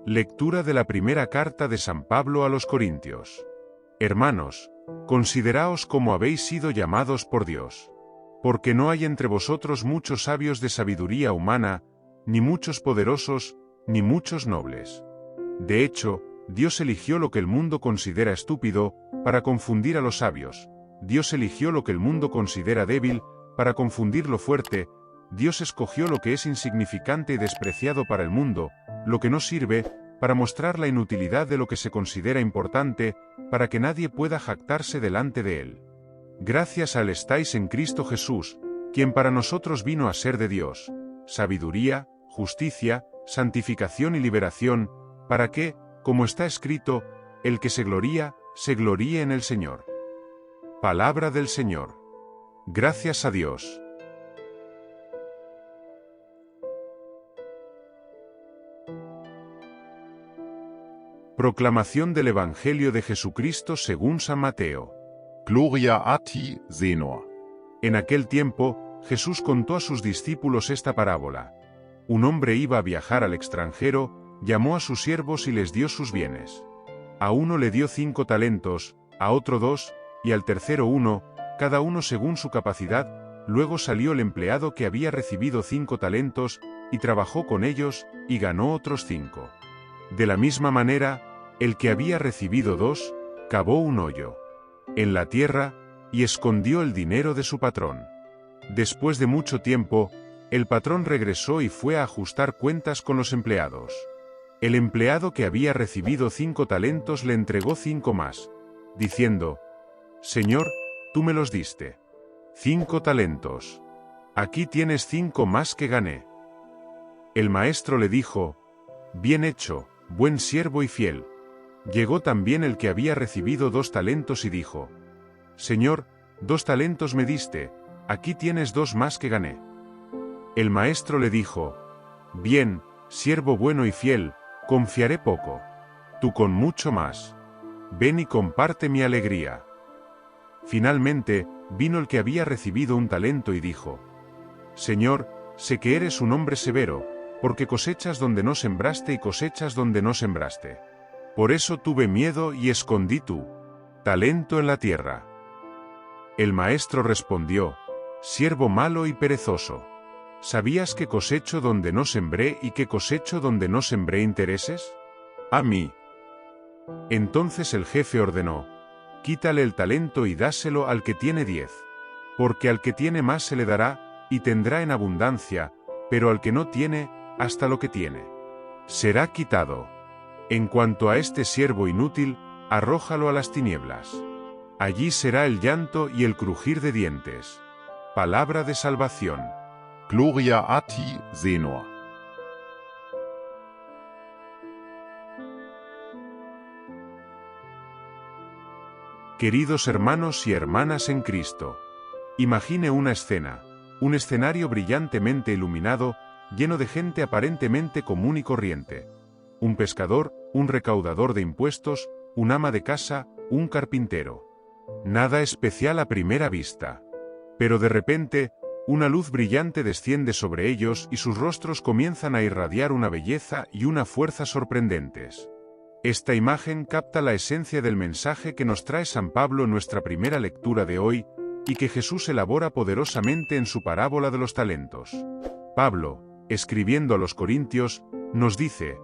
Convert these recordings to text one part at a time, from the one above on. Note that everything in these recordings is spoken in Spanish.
Lectura de la primera carta de San Pablo a los Corintios. Hermanos, consideraos como habéis sido llamados por Dios. Porque no hay entre vosotros muchos sabios de sabiduría humana, ni muchos poderosos, ni muchos nobles. De hecho, Dios eligió lo que el mundo considera estúpido, para confundir a los sabios. Dios eligió lo que el mundo considera débil, para confundir lo fuerte. Dios escogió lo que es insignificante y despreciado para el mundo, lo que no sirve, para mostrar la inutilidad de lo que se considera importante, para que nadie pueda jactarse delante de él. Gracias a él estáis en Cristo Jesús, quien para nosotros vino a ser de Dios, sabiduría, justicia, santificación y liberación, para que, como está escrito, el que se gloríe en el Señor. Palabra del Señor. Gracias a Dios. Proclamación del Evangelio de Jesucristo según San Mateo. Gloria a ti, Señor. En aquel tiempo, Jesús contó a sus discípulos esta parábola. Un hombre iba a viajar al extranjero, llamó a sus siervos y les dio sus bienes. A uno le dio 5 talentos, a otro 2, y al tercero 1, cada uno según su capacidad. Luego salió el empleado que había recibido 5 talentos, y trabajó con ellos, y ganó otros 5. De la misma manera, el que había recibido 2, cavó un hoyo en la tierra, y escondió el dinero de su patrón. Después de mucho tiempo, el patrón regresó y fue a ajustar cuentas con los empleados. El empleado que había recibido 5 talentos le entregó 5 más, diciendo: Señor, tú me los diste. 5 talentos. Aquí tienes 5 más que gané. El maestro le dijo: Bien hecho, buen siervo y fiel. Llegó también el que había recibido 2 talentos y dijo: Señor, 2 talentos me diste, aquí tienes 2 más que gané. El maestro le dijo: Bien, siervo bueno y fiel, confiaré poco. Tú con mucho más. Ven y comparte mi alegría. Finalmente, vino el que había recibido 1 talento y dijo: Señor, sé que eres un hombre severo, porque cosechas donde no sembraste y cosechas donde no sembraste. Por eso tuve miedo y escondí tu talento en la tierra. El maestro respondió: Siervo malo y perezoso. ¿Sabías que cosecho donde no sembré y que cosecho donde no sembré intereses? A mí. Entonces el jefe ordenó: Quítale el talento y dáselo al que tiene 10. Porque al que tiene más se le dará, y tendrá en abundancia, pero al que no tiene, hasta lo que tiene será quitado. En cuanto a este siervo inútil, arrójalo a las tinieblas. Allí será el llanto y el crujir de dientes. Palabra de salvación. Gloria a ti, Señor. Queridos hermanos y hermanas en Cristo, imagine una escena, un escenario brillantemente iluminado, lleno de gente aparentemente común y corriente. Un pescador, un recaudador de impuestos, un ama de casa, un carpintero. Nada especial a primera vista. Pero de repente, una luz brillante desciende sobre ellos y sus rostros comienzan a irradiar una belleza y una fuerza sorprendentes. Esta imagen capta la esencia del mensaje que nos trae San Pablo en nuestra primera lectura de hoy, y que Jesús elabora poderosamente en su parábola de los talentos. Pablo, escribiendo a los Corintios, nos dice: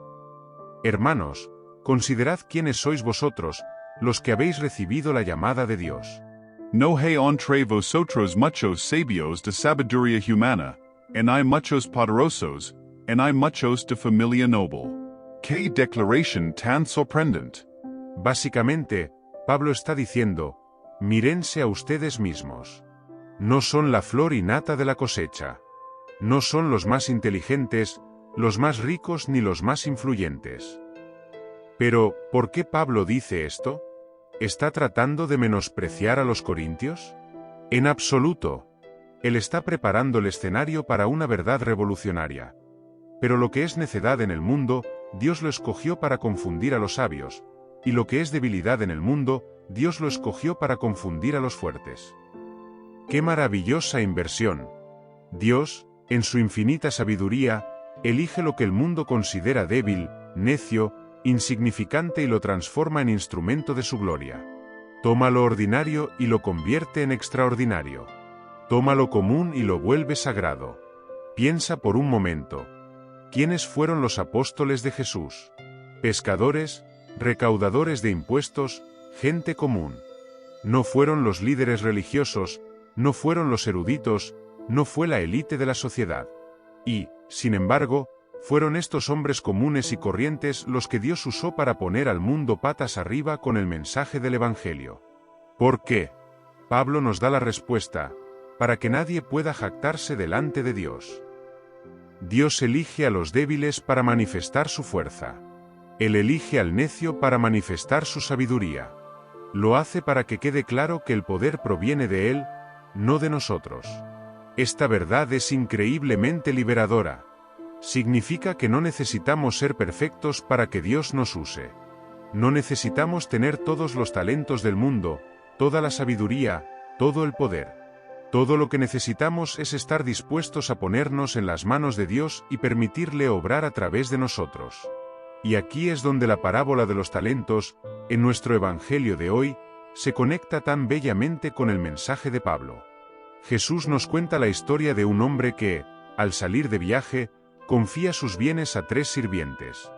Hermanos, considerad quiénes sois vosotros, los que habéis recibido la llamada de Dios. No hay entre vosotros muchos sabios de sabiduría humana, en hay muchos poderosos, en hay muchos de familia noble. ¡Qué declaración tan sorprendente! Básicamente, Pablo está diciendo: mírense a ustedes mismos. No son la flor y nata de la cosecha. No son los más inteligentes, los más ricos ni los más influyentes. Pero, ¿por qué Pablo dice esto? ¿Está tratando de menospreciar a los corintios? En absoluto. Él está preparando el escenario para una verdad revolucionaria. Pero lo que es necedad en el mundo, Dios lo escogió para confundir a los sabios, y lo que es debilidad en el mundo, Dios lo escogió para confundir a los fuertes. ¡Qué maravillosa inversión! Dios, en su infinita sabiduría, elige lo que el mundo considera débil, necio, insignificante y lo transforma en instrumento de su gloria. Toma lo ordinario y lo convierte en extraordinario. Toma lo común y lo vuelve sagrado. Piensa por un momento. ¿Quiénes fueron los apóstoles de Jesús? Pescadores, recaudadores de impuestos, gente común. No fueron los líderes religiosos, no fueron los eruditos, no fue la élite de la sociedad. Y, sin embargo, fueron estos hombres comunes y corrientes los que Dios usó para poner al mundo patas arriba con el mensaje del Evangelio. ¿Por qué? Pablo nos da la respuesta: para que nadie pueda jactarse delante de Dios. Dios elige a los débiles para manifestar su fuerza. Él elige al necio para manifestar su sabiduría. Lo hace para que quede claro que el poder proviene de Él, no de nosotros. Esta verdad es increíblemente liberadora. Significa que no necesitamos ser perfectos para que Dios nos use. No necesitamos tener todos los talentos del mundo, toda la sabiduría, todo el poder. Todo lo que necesitamos es estar dispuestos a ponernos en las manos de Dios y permitirle obrar a través de nosotros. Y aquí es donde la parábola de los talentos, en nuestro Evangelio de hoy, se conecta tan bellamente con el mensaje de Pablo. Jesús nos cuenta la historia de un hombre que, al salir de viaje, confía sus bienes a 3 sirvientes.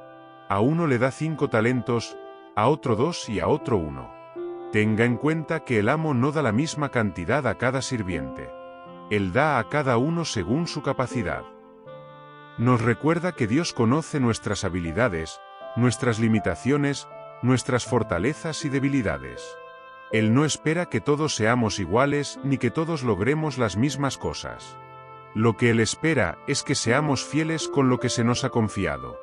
A uno le da 5 talentos, a otro 2 y a otro 1. Tenga en cuenta que el amo no da la misma cantidad a cada sirviente. Él da a cada uno según su capacidad. Nos recuerda que Dios conoce nuestras habilidades, nuestras limitaciones, nuestras fortalezas y debilidades. Él no espera que todos seamos iguales ni que todos logremos las mismas cosas. Lo que Él espera es que seamos fieles con lo que se nos ha confiado.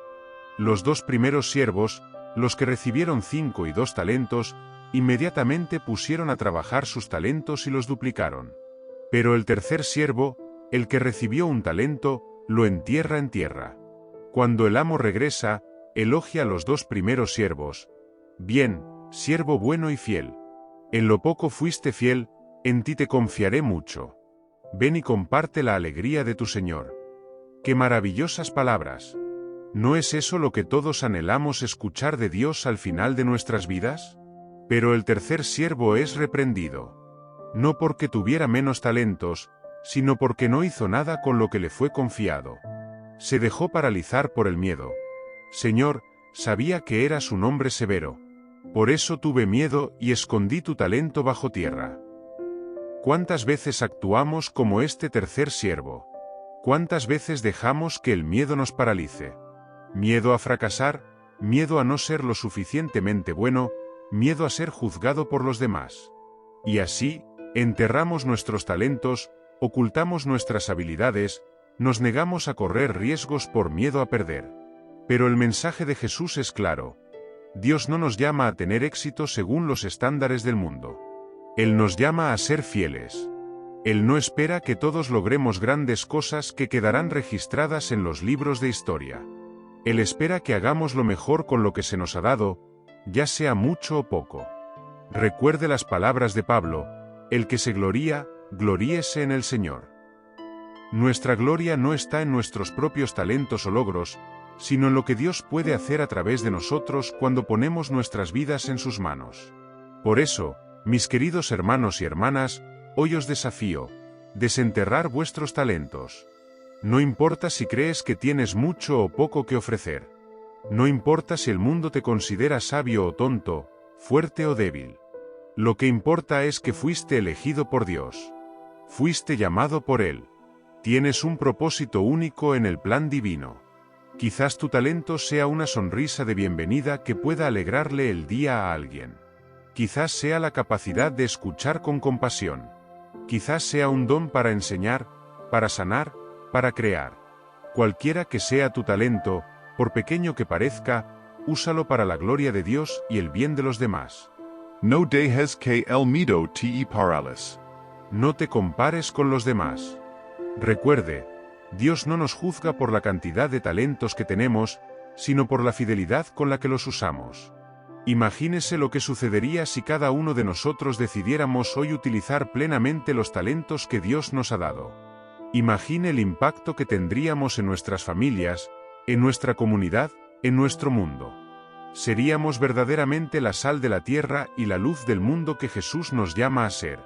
Los 2 primeros siervos, los que recibieron 5 y 2 talentos, inmediatamente pusieron a trabajar sus talentos y los duplicaron. Pero el tercer siervo, el que recibió 1 talento, lo entierra en tierra. Cuando el amo regresa, elogia a los 2 primeros siervos. Bien, siervo bueno y fiel. En lo poco fuiste fiel, en ti te confiaré mucho. Ven y comparte la alegría de tu Señor. ¡Qué maravillosas palabras! ¿No es eso lo que todos anhelamos escuchar de Dios al final de nuestras vidas? Pero el tercer siervo es reprendido. No porque tuviera menos talentos, sino porque no hizo nada con lo que le fue confiado. Se dejó paralizar por el miedo. Señor, sabía que eras un hombre severo. Por eso tuve miedo y escondí tu talento bajo tierra. ¿Cuántas veces actuamos como este tercer siervo? ¿Cuántas veces dejamos que el miedo nos paralice? Miedo a fracasar, miedo a no ser lo suficientemente bueno, miedo a ser juzgado por los demás. Y así, enterramos nuestros talentos, ocultamos nuestras habilidades, nos negamos a correr riesgos por miedo a perder. Pero el mensaje de Jesús es claro. Dios no nos llama a tener éxito según los estándares del mundo. Él nos llama a ser fieles. Él no espera que todos logremos grandes cosas que quedarán registradas en los libros de historia. Él espera que hagamos lo mejor con lo que se nos ha dado, ya sea mucho o poco. Recuerde las palabras de Pablo: el que se gloría, gloríese en el Señor. Nuestra gloria no está en nuestros propios talentos o logros, sino en lo que Dios puede hacer a través de nosotros cuando ponemos nuestras vidas en sus manos. Por eso, mis queridos hermanos y hermanas, hoy os desafío: desenterrar vuestros talentos. No importa si crees que tienes mucho o poco que ofrecer. No importa si el mundo te considera sabio o tonto, fuerte o débil. Lo que importa es que fuiste elegido por Dios. Fuiste llamado por Él. Tienes un propósito único en el plan divino. Quizás tu talento sea una sonrisa de bienvenida que pueda alegrarle el día a alguien. Quizás sea la capacidad de escuchar con compasión. Quizás sea un don para enseñar, para sanar, para crear. Cualquiera que sea tu talento, por pequeño que parezca, úsalo para la gloria de Dios y el bien de los demás. No dejes que el miedo te paralice. No te compares con los demás. Recuerde, Dios no nos juzga por la cantidad de talentos que tenemos, sino por la fidelidad con la que los usamos. Imagínese lo que sucedería si cada uno de nosotros decidiéramos hoy utilizar plenamente los talentos que Dios nos ha dado. Imagine el impacto que tendríamos en nuestras familias, en nuestra comunidad, en nuestro mundo. Seríamos verdaderamente la sal de la tierra y la luz del mundo que Jesús nos llama a ser.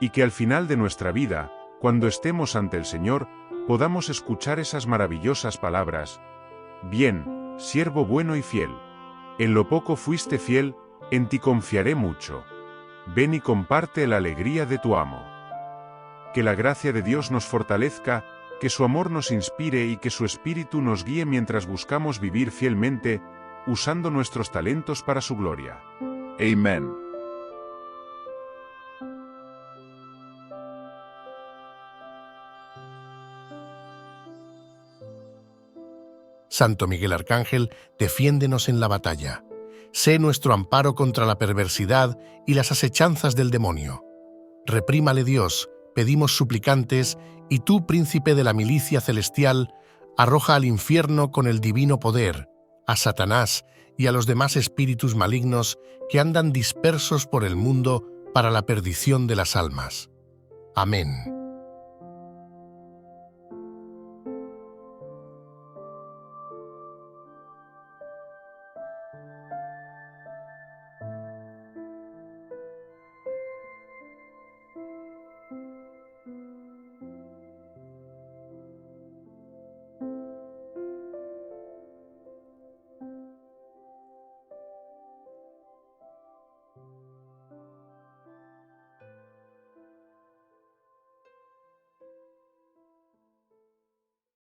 Y que al final de nuestra vida, cuando estemos ante el Señor, podamos escuchar esas maravillosas palabras: «Bien, siervo bueno y fiel. En lo poco fuiste fiel, en ti confiaré mucho. Ven y comparte la alegría de tu amo». Que la gracia de Dios nos fortalezca, que su amor nos inspire y que su Espíritu nos guíe mientras buscamos vivir fielmente, usando nuestros talentos para su gloria. Amen. Santo Miguel Arcángel, defiéndenos en la batalla. Sé nuestro amparo contra la perversidad y las asechanzas del demonio. Reprímale Dios, pedimos suplicantes, y tú, príncipe de la milicia celestial, arroja al infierno con el divino poder a Satanás y a los demás espíritus malignos que andan dispersos por el mundo para la perdición de las almas. Amén.